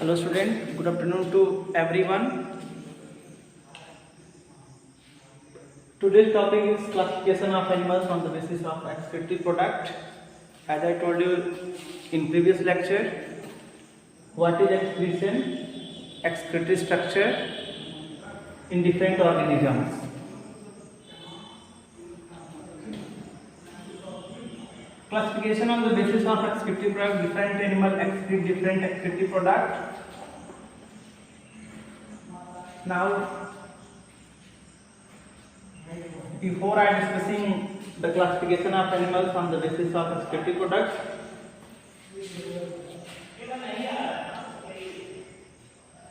Hello student, good afternoon to everyone. Today's topic is classification of animals on the basis of excretory product. As I told you in previous lecture, what is excretion, excretory structure in different organisms. Classification on the basis of excretory product, different animal excrete different excretory product. Now, before I discussing the classification of animals on the basis of excretory products,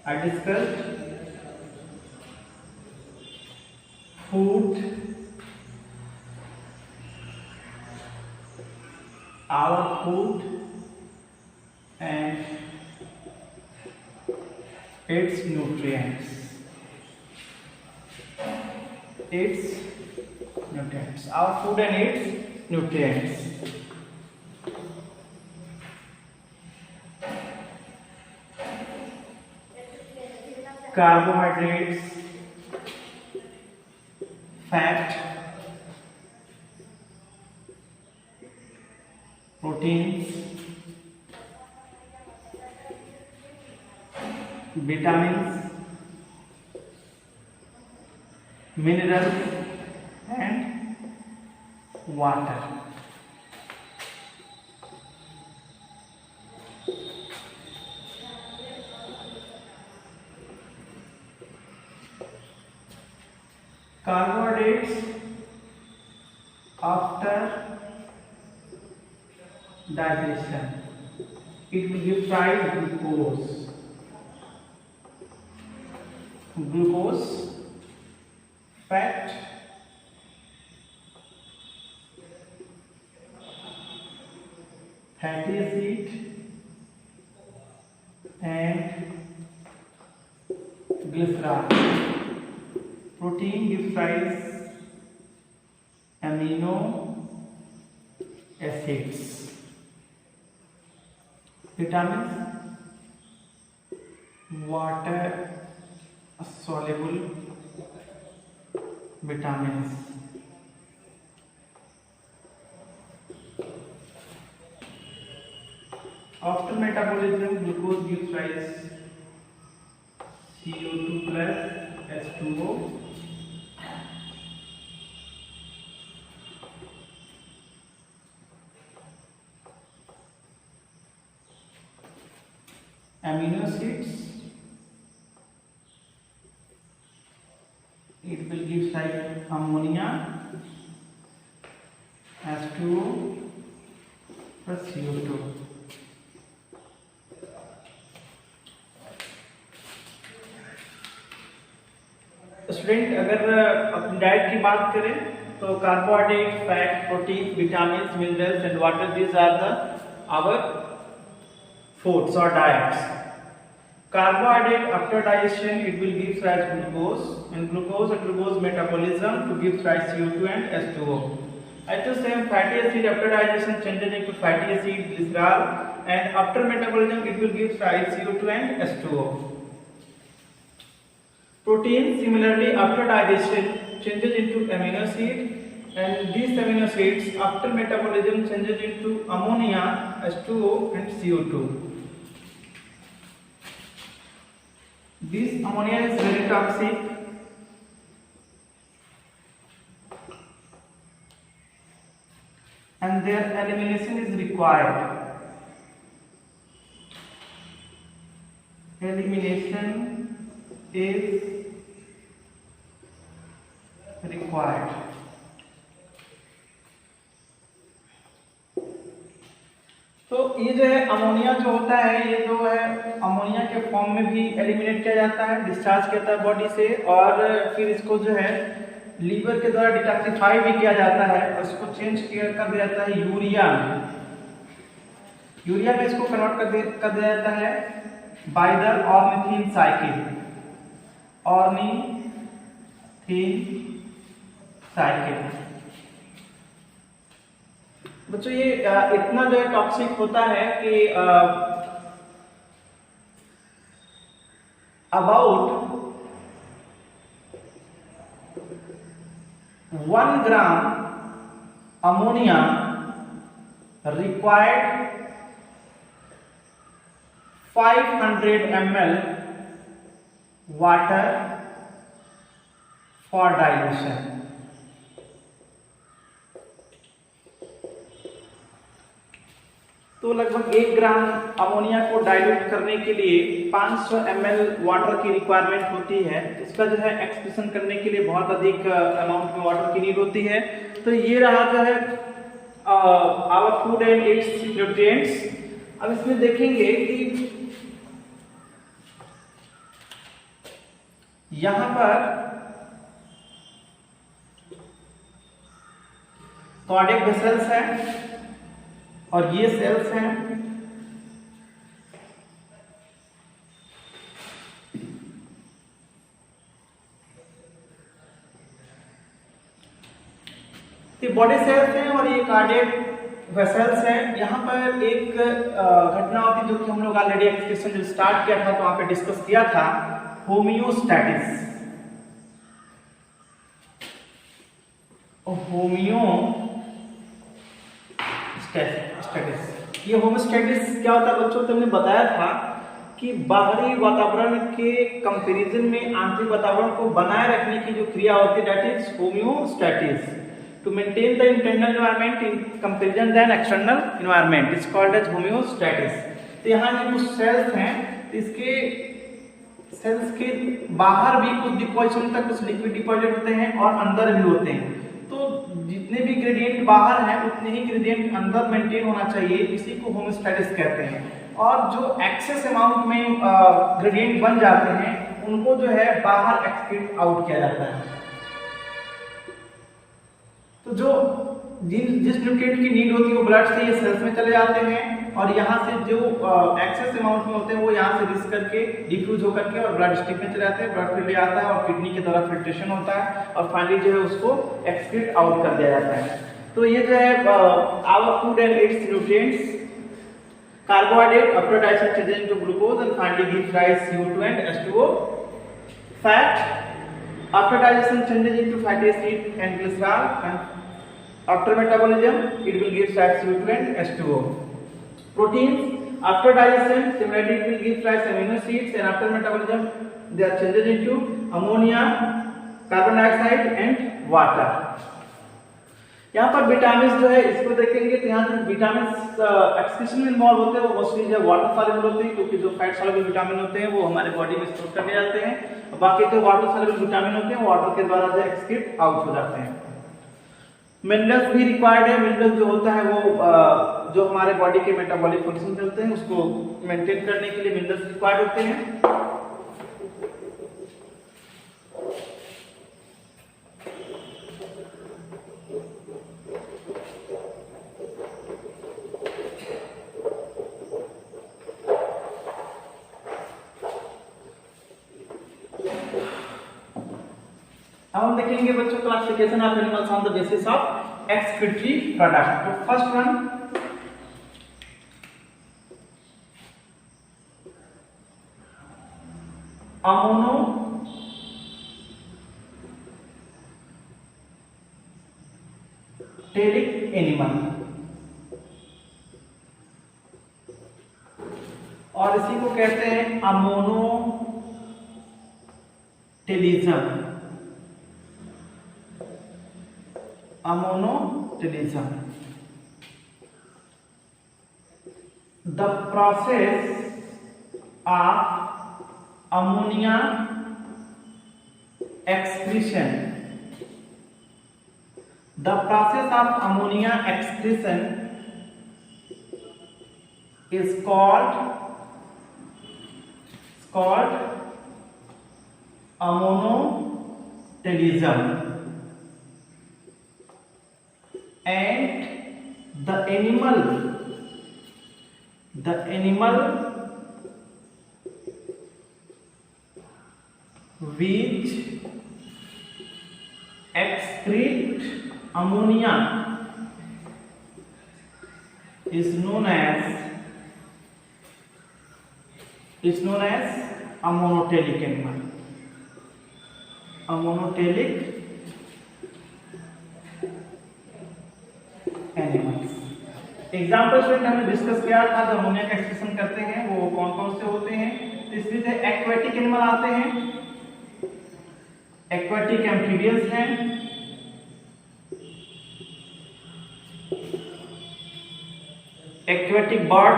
I discussed food, our food and its nutrients. Our food and its nutrients. Carbohydrates, fat, proteins, vitamins, minerals and water. Carbohydrates, after digestion, it will give rise to glucose, fat, fatty acid and glycerol. Protein gives rise amino acids. Vitamins, water soluble vitamins. After metabolism, glucose gives rise CO2 plus H2O. Amino acids, it will give rise ammonia, H2O plus CO2. Student अगर अपनी diet की बात करें तो carbohydrate, fat, protein, vitamin, minerals and water, these are the our foods or diets. Carbohydrate, after digestion, it will give rise to glucose, and glucose metabolism to give rise to CO2 and H2O. At the same, fatty acid after digestion changes into fatty acid, glycerol, and after metabolism it will give rise to CO2 and H2O. Protein, similarly, after digestion changes into amino acid, and these amino acids after metabolism changes into ammonia, H2O and CO2. This ammonia is very toxic and their elimination is required. Elimination is required. तो ये जो है ammonia जो होता है, ये जो है अमोनिया के फॉर्म में भी एलिमिनेट किया जाता है, डिस्चार्ज किया जाता है बॉडी से, और फिर इसको जो है लीवर के द्वारा डिटॉक्सिफाई भी किया जाता है और इसको चेंज कर दिया जाता है यूरिया में इसको कन्वर्ट कर दिया जाता है बाय द ऑर्निथिन साइकिल। बच्चों ये इतना जो है टॉक्सिक होता है कि about 1 gram ammonia required 500 ml water for dilution. तो लगभग 1 ग्राम अमोनिया को डाइल्यूट करने के लिए 500 ml वाटर की रिक्वायरमेंट होती है। इसका जो है एक्सप्रेशन करने के लिए बहुत अधिक अमाउंट में वाटर की नीड होती है। तो ये रहा जो है our food and its nutrients. अब इसमें देखेंगे कि यहां पर कार्डियक वेसल्स है और ये सेल्स हैं। ये बॉडी सेल्स हैं और ये कार्डियक वेसल्स हैं। यहाँ पर एक घटना होती जो कि हम लोग ऑलरेडी एक्सप्रेशन जो स्टार्ट किया था तो वहां पे डिस्कस किया था, होमियोस्टैटिस। होमियोस्टैटिस, ये होमियोस्टैटिस क्या होता है बच्चों? तो हमने बताया था कि बाहरी वातावरण के कंपैरिजन में आंतरिक वातावरण को बनाए रखने की जो क्रिया होती है that is homeostasis. To maintain the internal environment in comparison then external environment is called as homeostasis. तो यहाँ ये कुछ सेल्स हैं, इसके सेल्स के बाहर भी कुछ डिपॉजिशन तक कुछ लिक्विड डिपॉजिट होते हैं और अंदर भी होते हैं। तो जितने भी ग्रेडियंट बाहर हैं उतने ही ग्रेडियंट अंदर मेंटेन होना चाहिए, इसी को होमियोस्टैटिस कहते हैं। और जो एक्सेस अमाउंट में ग्रेडियंट बन जाते हैं उनको जो है बाहर एक्सक्रीट आउट किया जाता है। तो जो जिस न्यूट्रिएंट की नीड होती है वो ब्लड से ये सेल्स में चले जाते हैं और यहाँ से जो एक्सेस अमाउंट में होते हैं वो यहाँ से रिस्क करके डिफ्यूज होकर के और ब्लड स्ट्रीम में चले जाते हैं, ब्लड फिल्टर आता है और किडनी के द्वारा फिल्ट्रेशन होता है और फाइनली जो है उसको एक्सक्रीट आउट कर दिया जाता है। तो ये जो है our food and its nutrients. Carbohydrate after digestion changes into glucose and finally gives rise CO2 and H2O। Fat after digestion changes into fatty acid and glycerol and after metabolism it will give rise CO2 and H2O। Proteins after digestion similarly it will give rise to amino acids and after metabolism they are changed into ammonia, carbon dioxide and water। यहाँ पर vitamin जो है इसको देखेंगे तो यहाँ जो vitamin excretion में इन्वॉल्व होते हैं वो मोस्टली जो वाटर सॉल्युबल होते हैं, क्योंकि जो फैट सॉल्युबल विटामिन होते हैं वो हमारे बॉडी में स्टोर कर दिए जाते हैं। बाकी जो वाटर सॉल्युबल विटामिन होते हैं वाटर के द्वारा जो एक्सक्रीट आउट हो जाते हैं। मिनरल्स भी रिक्वायर्ड है। मिनरल्स जो होता है वो जो हमारे बॉडी के मेटाबॉलिक फंक्शन चलते हैं उसको मेंटेन करने के लिए मिनरल्स रिक्वायर्ड होते हैं। अब हम देखेंगे बच्चों classification of animals on the basis of excretory product. तो फर्स्ट वन अमोनोटेरिक एनिमल, और इसी को कहते हैं ammonotelism. Ammonotelism, the process of ammonia excretion. The process of ammonia excretion is called ammonotelism. And the animal which excrete ammonia is known as ammonotelic animal, ammonotelic animals. Example student हमने discuss किया था जो ammonia का excretion करते हैं वो कौन कौन से होते हैं। तो इसमें से एक्वेटिक एनिमल आते हैं, एक्वेटिक एम्फीबियंस हैं, एक्वेटिक बर्ड,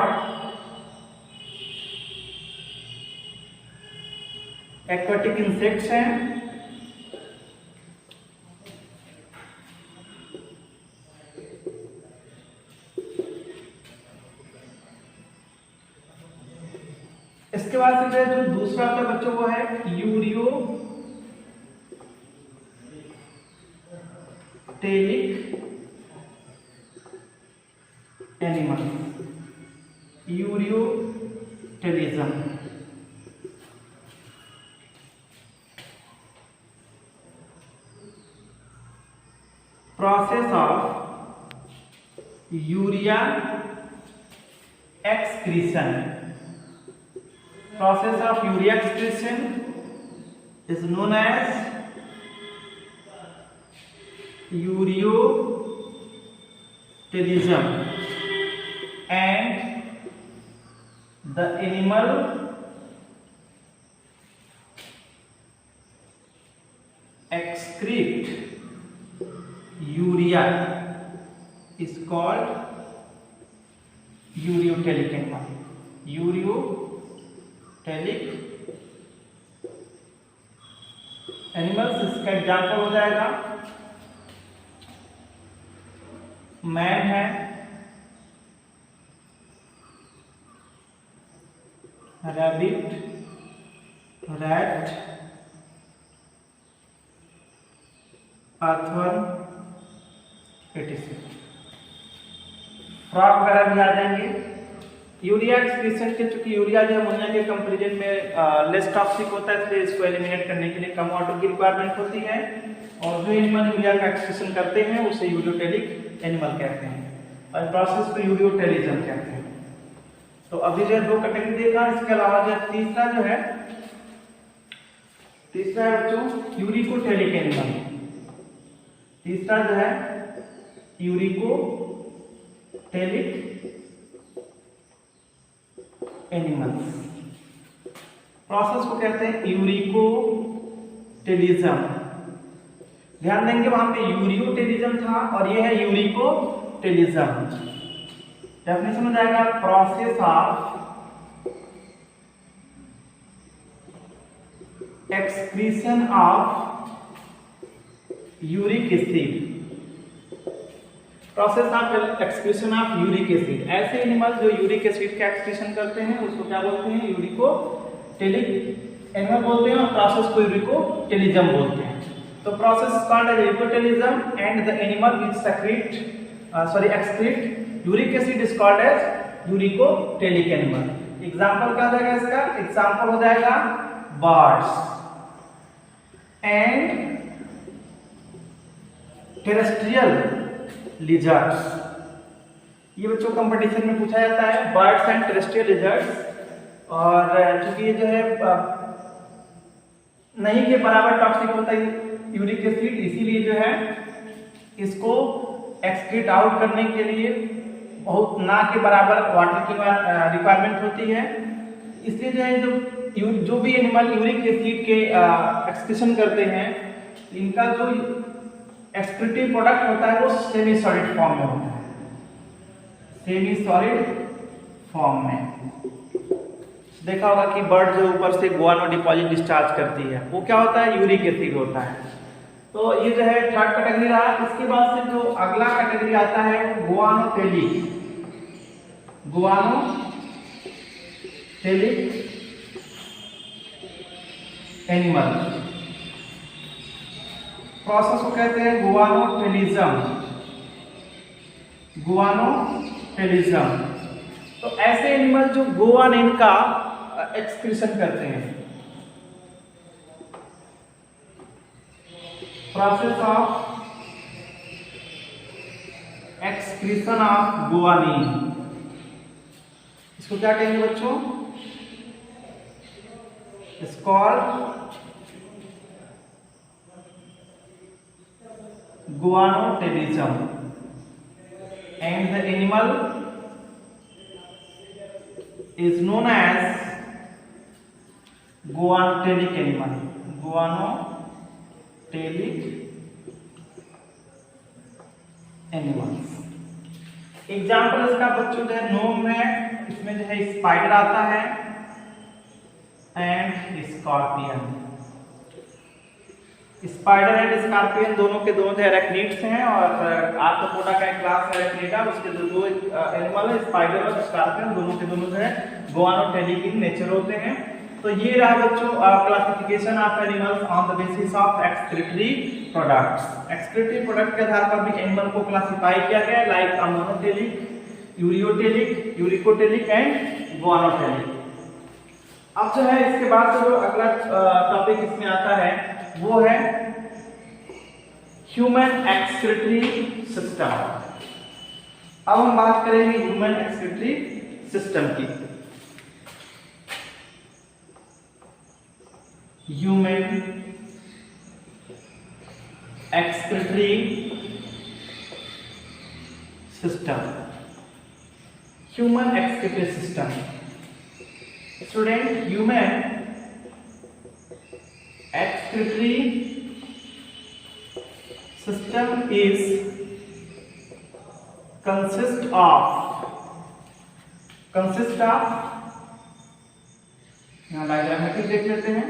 एक्वेटिक इंसेक्ट्स हैं, इसके बाद से जो दूसरा आपका बच्चों वो है ureotelic animal, ureotelism. Process of urea excretion, process of urea excretion is known as ureotelism, and the animal excrete urea is called ureotelic animal, ureotelic animals. इसका एग्जाम्पल हो जाएगा मैन है, rabbit, rat, earthworm, etc. Frog वगैरह भी आ जाएंगे। Urea excretion के चूंकि urea जो अमोनिया के कंपैरिजन में लेस टॉक्सिक होता है इसलिए इसको एलिमिनेट करने के लिए कम वाटर की रिक्वायरमेंट होती है, और जो एनिमल यूरिया का एक्सक्रीशन करते हैं उसे यूरियोटेलिक एनिमल कहते हैं, और प्रोसेस को यूरियोटेलिज्म कहते हैं। तो अभी जो दो कैटेगरी देखा, इसके अलावा जो तीसरा जो है, तीसरा है बच्चों यूरिकोटेलिक एनिमल। तीसरा जो है यूरिकोटेलिक एनिमल्स। प्रोसेस को कहते हैं यूरिकोटेलिज्म। ध्यान देंगे वहां पे यूरियोटेलिज्म था और ये है यूरिकोटेलिज्म। डेफिनेशन हो जाएगा process of excretion of uric acid, process of excretion of uric acid. ऐसे एनिमल जो यूरिक एसिड का एक्सक्रीशन करते हैं उसको क्या बोलते हैं, यूरिकोटेलिक एनिमल बोलते हैं, और प्रोसेस को यूरिकोटेलिज्म बोलते हैं। तो process is called as uricotelism and the animal which excrete uric acid is called as uricotelic animal. Example क्या हो जाएगा इसका, एग्जांपल हो जाएगा बर्ड्स एंड टेरेस्ट्रियल लिजर्ड्स। ये बच्चों कंपटीशन में पूछा जाता है, बर्ड्स एंड टेरेस्ट्रियल लिजर्ड्स। और चूंकि ये जो है नहीं के बराबर टॉक्सिक होता है यूरिक एसिड, इसीलिए जो है इसको एक्सक्रीट आउट करने के लिए बहुत ना के बराबर वाटर की रिक्वायरमेंट होती है। इसलिए जो है जो भी एनिमल यूरिक एसिड के एक्सक्रीशन करते हैं, इनका जो एक्सक्रीटिव प्रोडक्ट होता है वो सेमी सॉलिड फॉर्म में होता है, सेमी सॉलिड फॉर्म में। देखा होगा कि बर्ड जो ऊपर से गुआनो डिपॉजिट डिस्चार्ज करती है वो क्या होता है, यूरिक एसिड होता है। तो ये जो है थर्ड कैटेगरी रहा। इसके बाद से जो अगला कैटेगरी आता है वो गुआनोटेलिक एनिमल। प्रोसेस को कहते हैं गुआनोटेलिज्म। तो ऐसे एनिमल जो गुआनिन का एक्सक्रीशन करते हैं। Process of excretion of guanine, इसको क्या कहेंगे बच्चों, is called guanotelism, and the animal is known as guanotelic animal. Guanotelic animals. Example इसका बच्चों जो है नोम है, इसमें जो है स्पाइडर आता है and scorpion. Spider and scorpion दोनों के दोनों एराक्निड्स हैं, और आर्थ्रोपोडा का एक क्लास है एराक्निडा, उसके दो एनिमल है स्पाइडर और स्कॉर्पियन, दोनों के दोनों जो है गुआनोटेलिक इन नेचर होते हैं. तो ये रहा बच्चों classification of animals on the basis of excretory products. Excretory product के आधार पर भी एनिमल को क्लासिफाई किया गया है, लाइक मोनोटेलिक, यूरियोटेलिक, यूरिकोटेलिक एंड गुआनोटेलिक. अब जो है इसके बाद जो अगला टॉपिक इसमें आता है वो है ह्यूमन एक्सक्रीटरी सिस्टम. अब हम बात करेंगे ह्यूमन एक्सक्रीटरी सिस्टम की. Human excretory system. Human excretory system. Student, human excretory system is consist of यहाँ डायग्रामेटिक देख लेते हैं.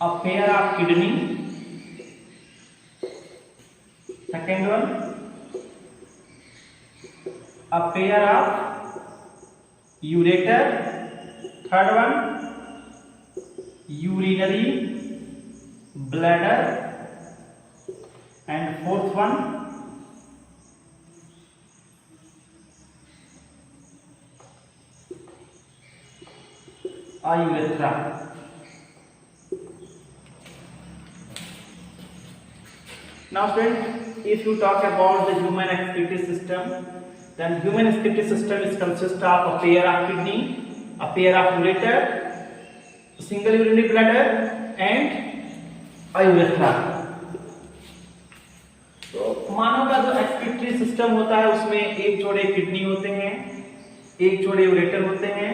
A pair of kidney, second one a pair of ureter, third one urinary bladder, and fourth one a urethra. Now friends, if you talk about the human excretory system, then human excretory system is consist of a pair of kidney, a pair of ureter, a single urinary bladder, and a urethra. तो मानव का जो excretory system होता है उसमें एक जोड़े kidney होते हैं, एक जोड़े यूरेटर होते हैं,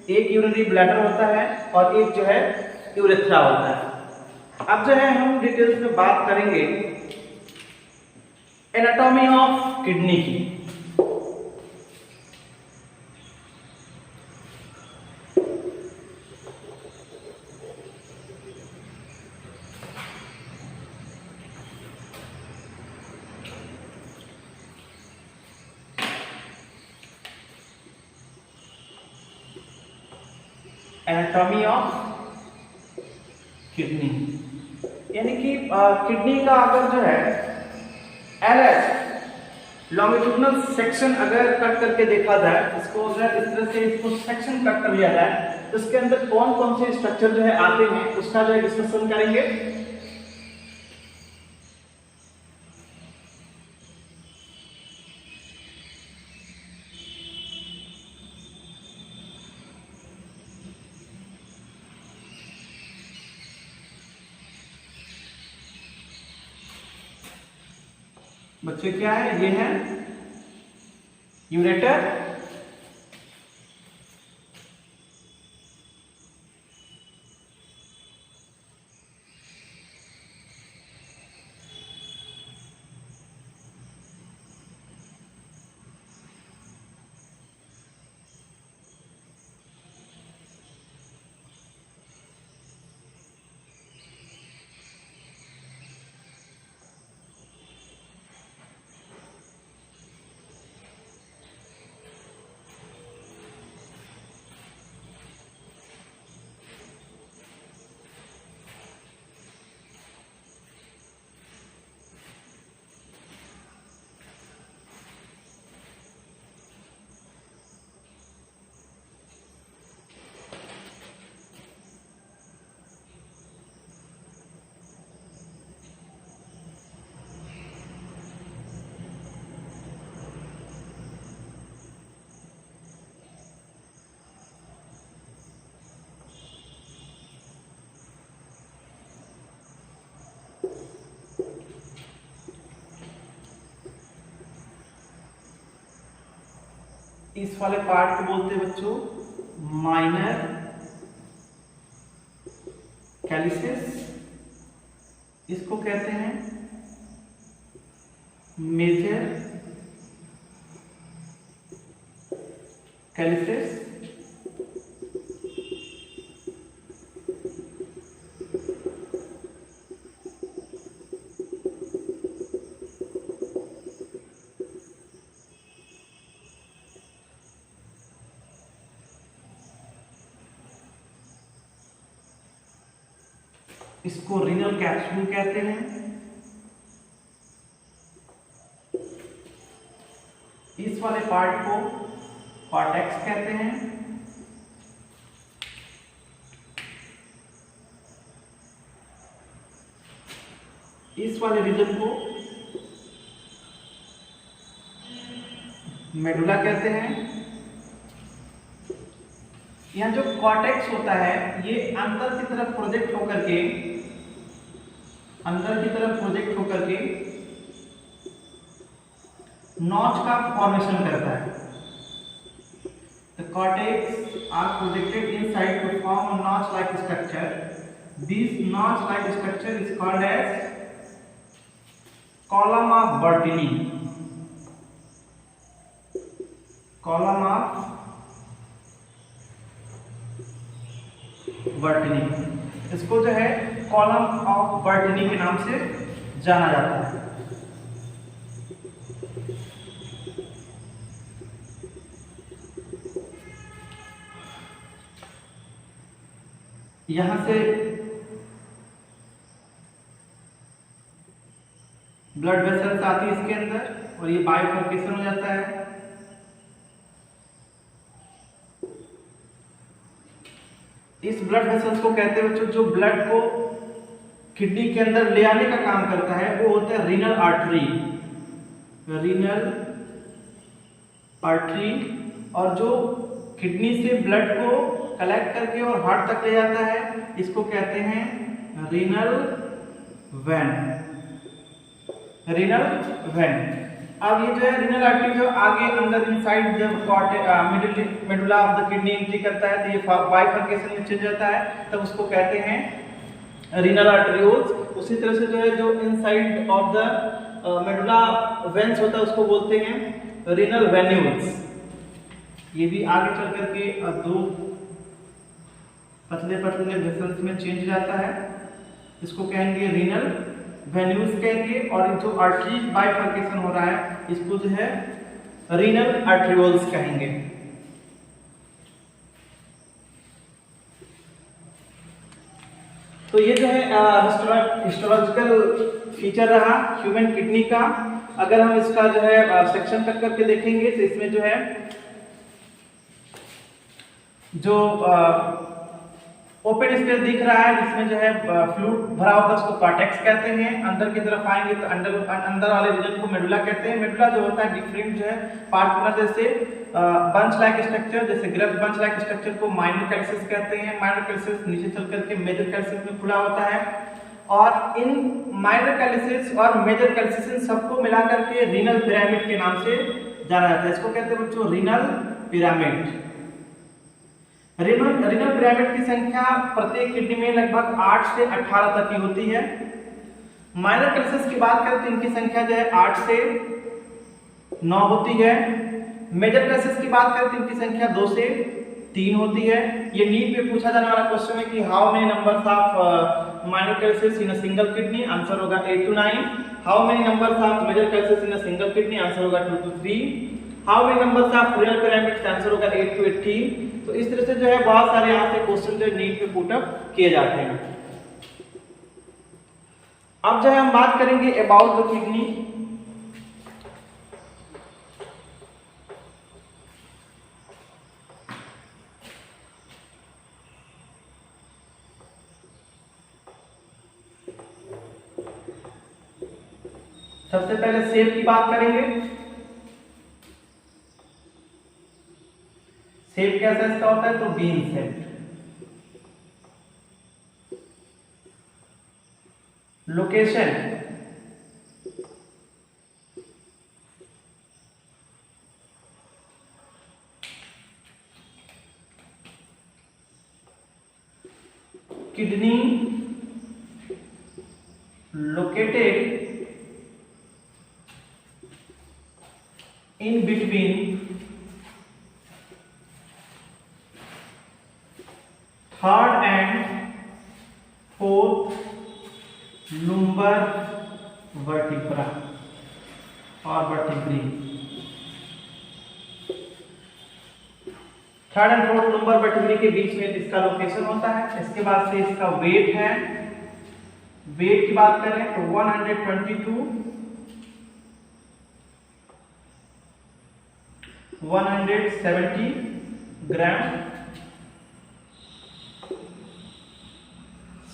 एक यूरिनरी ब्लैडर होता है और एक जो है यूरेथ्रा होता है. अब जो है हम डिटेल्स में बात करेंगे एनाटॉमी ऑफ किडनी की. एनाटॉमी ऑफ किडनी यानी कि किडनी का अगर जो है एलएस लॉन्गिट्यूडनल सेक्शन अगर कट करके देखा जाए, इसको अगर इस तरह से इसको सेक्शन कट कर लिया जाए तो इसके अंदर कौन कौन से स्ट्रक्चर जो है आते हैं उसका जो है डिस्कशन करेंगे. बच्चे क्या है, ये है यूरेटर, इस वाले पार्ट को बोलते हैं बच्चों माइनर कैलिसेस, इसको कहते हैं मेजर कैलिसेस। इसको रीनल कैप्सूल कहते हैं। इस वाले पार्ट को कॉर्टेक्स कहते हैं। इस वाले रीजन को मेडुला कहते हैं। यहाँ जो कॉर्टेक्स होता है ये अंदर की तरफ प्रोजेक्ट होकर के नॉच का फॉर्मेशन करता है। The cortex are projected inside to form a notch-like structure. This notch-like structure is called as column of Bertini. Column of Bertini. इसको जो है कॉलम ऑफ बर्टनी के नाम से जाना जाता है। यहां से ब्लड वेसल्स आती है इसके अंदर और ये बाइफर्केशन हो जाता है। इस ब्लड वेसल्स को कहते हैं बच्चों जो ब्लड को किडनी के अंदर ले आने का काम करता है वो होता है रीनल आर्टरी। रीनल आर्टरी और जो किडनी से ब्लड को कलेक्ट करके और हार्ट तक ले जाता है इसको कहते हैं रीनल वेन। Renal vein. अब ये जो है रीनल आर्टरी जो आगे अंदर इनसाइड जब medulla of the kidney entry करता है तो ये बाइफर्केशन में चल जाता है तब उसको कहते हैं रीनल आर्टरियोल्स। उसी तरह से जो है जो inside of the medulla veins होता है उसको बोलते हैं रीनल वेन्यूल्स। ये भी आगे चल करके दो पतले पतले वेसल्स में चेंज जाता है, इसको कहेंगे रीनल वेन्यूल्स कहेंगे। और जो आर्टरी बाइफर्केशन हो रहा है इसको जो है रीनल आर्टरियोल्स कहेंगे। तो ये जो है हिस्टोलॉजिकल फीचर रहा ह्यूमन किडनी का। अगर हम इसका जो है सेक्शन कट करके देखेंगे तो इसमें जो है जो ओपन स्पेस दिख रहा है जिसमें जो है फ्लूइड भरा होता है उसको कॉर्टेक्स कहते हैं। अंदर की तरफ आएंगे तो अंदर वाले रीजन को मेडुला कहते हैं। मेडुला जो होता है डिफरेंट जो है पार्ट बना जैसे बंच लाइक स्ट्रक्चर, जैसे ग्रंथ बंच लाइक स्ट्रक्चर को माइनर कैल्सिस कहते हैं। माइनर कैल्सिस नीचे चल करके मेजर कैल्सिस में खुला होता है और इन माइनर कैल्सिस और मेजर कैल्सिस इन सबको मिला करके रीनल पिरामिड के नाम से जाना जाता है। इसको कहते हैं बच्चों रीनल पिरामिड। रीनल पिरामिड की संख्या प्रत्येक किडनी में लगभग 8 से 18 तक की होती है। माइनर कैल्सिस की बात करें तो इनकी संख्या जो है 8 से 9 होती है। मेजर कैल्सिस की बात करें तो इनकी संख्या 2 से 3 होती है। ये नीट में पूछा जाने वाला क्वेश्चन है कि how many numbers of minor calyces in a single kidney, answer होगा 8 to 9। How many numbers of major calyces in a single kidney, answer होगा 2 to 3। How many numbers of renal pyramid, answer होगा 8 to 18। तो इस तरह से जो है बहुत सारे यहाँ से क्वेश्चन जो नीट में पुट अप किए जाते हैं। अब जो है हम बात करेंगे अबाउट द किडनी। सबसे पहले शेप की बात करेंगे। शेप कैसा इसका होता है तो bean shape. Location kidney located in between third and fourth lumbar vertebra or vertebrae. Third and fourth lumbar vertebrae के बीच में इसका लोकेशन होता है। इसके बाद से इसका वेट है, वेट की बात करें तो 122 170 ग्राम,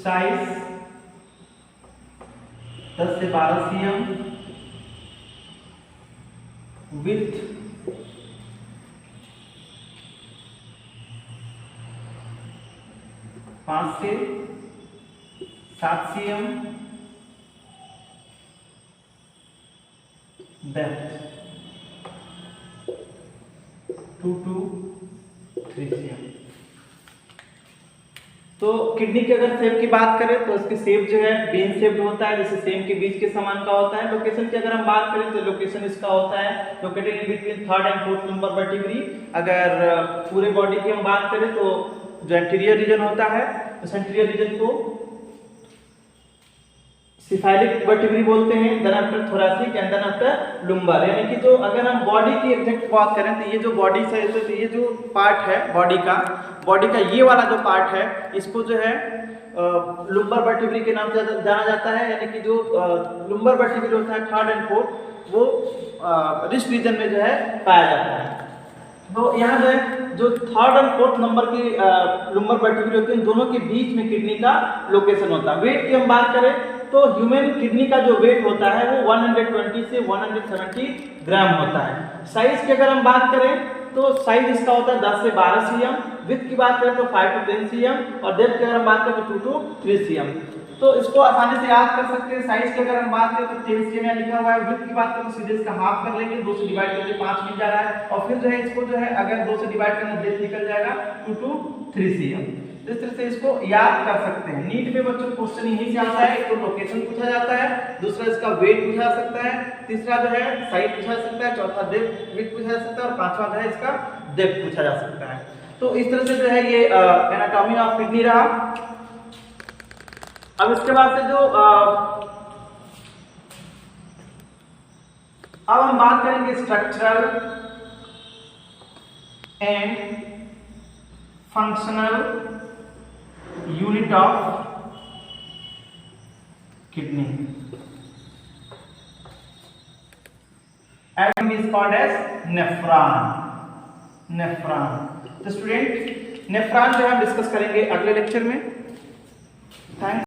साइज 10 से 12 cm, विड्थ 5 से 7 cm, डेप्थ 2 to 3 cm। तो किडनी के अगर शेप की बात करें तो इसकी शेप जो है बेन शेप्ड होता है, जैसे सेम के बीच के समान का होता है। लोकेशन की अगर हम बात करें तो लोकेशन इसका होता है located in between third and fourth lumbar vertebrae. अगर पूरे बॉडी की हम बात करें तो जो एंटीरियर रीजन होता है उस एंटीरियर रीजन को सिफाइलिक वर्टिब्री बोलते हैं, then after thoracic and then after lumbar. यानी कि जो अगर हम बॉडी की एग्जैक्ट बात करें तो ये जो बॉडी से तो ये जो पार्ट है बॉडी का ये वाला जो पार्ट है इसको जो है लुम्बर वर्टिब्री के नाम से जाना जाता है। यानी कि जो लुम्बर वर्टिब्री होता है थर्ड एंड फोर्थ वो रिस्ट रीजन में जो है पाया जाता है। तो यहाँ जो है जो थर्ड और फोर्थ नंबर की लुम्बर वर्टिब्री होती है इन दोनों के बीच में किडनी का लोकेशन होता है। वेट की हम बात करें तो ह्यूमन किडनी का जो वेट होता है वो 120 से 170 ग्राम होता है। साइज की अगर हम बात करें तो साइज इसका होता है 10 से 12 cm, विड्थ की बात करें तो 5 to 10 cm और डेप्थ की अगर हम बात करें तो 2 to 3 cm। तो इसको आसानी से याद कर सकते हैं। साइज की अगर हम बात करें तो 10 cm यहाँ लिखा हुआ है, विड्थ की बात करें तो सीधे इसका हाफ कर लेंगे, 2 से डिवाइड करके 5 मिल जा रहा है और फिर जो है इसको जो है अगर 2 से डिवाइड करना डेप्थ निकल जाएगा 2 to 3 cm। इस तरह से इसको याद कर सकते हैं। नीट में बच्चों क्वेश्चन यही से आता है, एक तो लोकेशन पूछा जाता है, दूसरा इसका वेट पूछा जा सकता है, तीसरा जो है साइज पूछा जा सकता है, चौथा डेप्थ विड्थ पूछा जा सकता है और पांचवा जो है इसका डेप्थ पूछा जा सकता है। तो इस तरह से जो है ये एनाटॉमी ऑफ किडनी रहा। अब इसके बाद से जो अब हम बात करेंगे structural and functional unit of kidney and is called as nephron. तो स्टूडेंट नेफ्रॉन जो हम डिस्कस करेंगे अगले लेक्चर में। थैंक्स।